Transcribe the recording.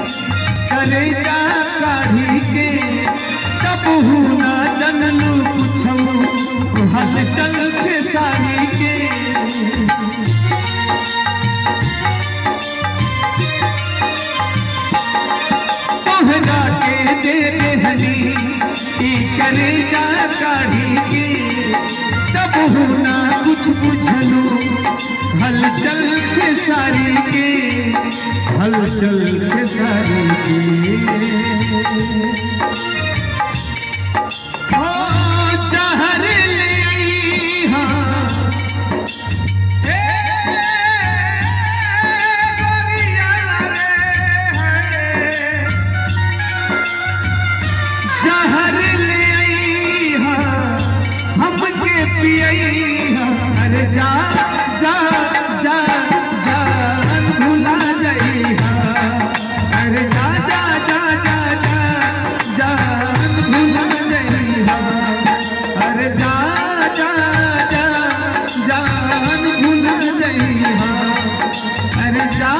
करे जा काढ़ी के तब ना जनलू कुछ हल चल खेसारी के तोहरा के दे देहनी करे जा काढ़ी के तब ना कुछ बुझलू हलचल खेसारी के हलचल खेसारी के जहर ले जहर ले हमके पियई अरे जा जा जा जान भुला जइहा अरे जा जा जा जा जा जान भुला जइहा अरे जा जा जा जान भुला जइहा अरे जा